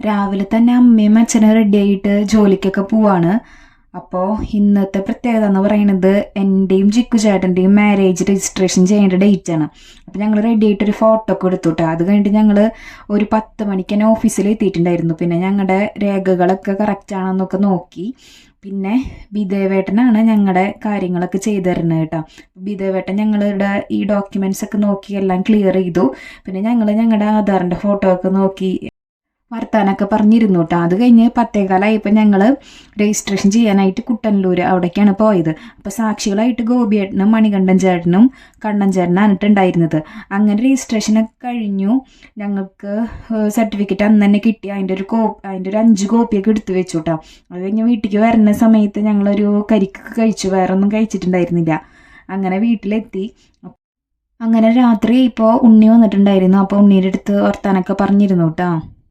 രാവിലെ തന്നെ അമ്മയും അച്ഛനും റെഡി ആയിട്ട് ജോലിക്കൊക്കെ പോവാണ്. അപ്പോൾ ഇന്നത്തെ പ്രത്യേകത എന്ന് പറയുന്നത് എൻ്റെയും ജിക്കു ചേട്ടൻ്റെയും മാരേജ് രജിസ്ട്രേഷൻ ചെയ്യേണ്ട ഡേറ്റ് ആണ്. അപ്പോൾ ഞങ്ങൾ റെഡി ആയിട്ടൊരു ഫോട്ടോ ഒക്കെ എടുത്തുട്ടോ. അത് കഴിഞ്ഞിട്ട് ഞങ്ങൾ ഒരു 10 മണിക്ക് തന്നെ ഓഫീസിൽ എത്തിയിട്ടുണ്ടായിരുന്നു. പിന്നെ ഞങ്ങളുടെ രേഖകളൊക്കെ കറക്റ്റ് ആണെന്നൊക്കെ നോക്കി. പിന്നെ ബിദേവേട്ടനാണ് ഞങ്ങളുടെ കാര്യങ്ങളൊക്കെ ചെയ്തു തരുന്നത് കേട്ടോ. ബിദേവേട്ടൻ ഞങ്ങളുടെ ഈ ഡോക്യുമെൻറ്റ്സ് ഒക്കെ നോക്കി എല്ലാം ക്ലിയർ ചെയ്തു. പിന്നെ ഞങ്ങൾ ഞങ്ങളുടെ ആധാറിൻ്റെ ഫോട്ടോ ഒക്കെ നോക്കി വർത്താനൊക്കെ പറഞ്ഞിരുന്നു കേട്ടോ. അത് കഴിഞ്ഞ് 10:15 ഞങ്ങൾ രജിസ്ട്രേഷൻ ചെയ്യാനായിട്ട് കുട്ടനല്ലൂർ അവിടേക്കാണ് പോയത്. അപ്പോൾ സാക്ഷികളായിട്ട് ഗോപിയേട്ടനും മണികണ്ഠൻ ചേട്ടനും കണ്ണൻ ചേട്ടനാണ് ഉണ്ടായിരുന്നത്. അങ്ങനെ രജിസ്ട്രേഷനൊക്കെ കഴിഞ്ഞു. ഞങ്ങൾക്ക് സർട്ടിഫിക്കറ്റ് അന്ന് തന്നെ കിട്ടി. അതിൻ്റെ ഒരു 5 കോപ്പിയൊക്കെ എടുത്തു വെച്ചു കേട്ടോ. അത് കഴിഞ്ഞ് വീട്ടിലേക്ക് വരുന്ന സമയത്ത് ഞങ്ങളൊരു കരിക്കൊക്കെ കഴിച്ചു. വേറെ ഒന്നും കഴിച്ചിട്ടുണ്ടായിരുന്നില്ല. അങ്ങനെ വീട്ടിലെത്തി. അങ്ങനെ രാത്രി ഇപ്പോൾ ഉണ്ണി വന്നിട്ടുണ്ടായിരുന്നു. അപ്പോൾ ഉണ്ണീൻ്റെ അടുത്ത് വർത്താനൊക്കെ പറഞ്ഞിരുന്നു കേട്ടോ.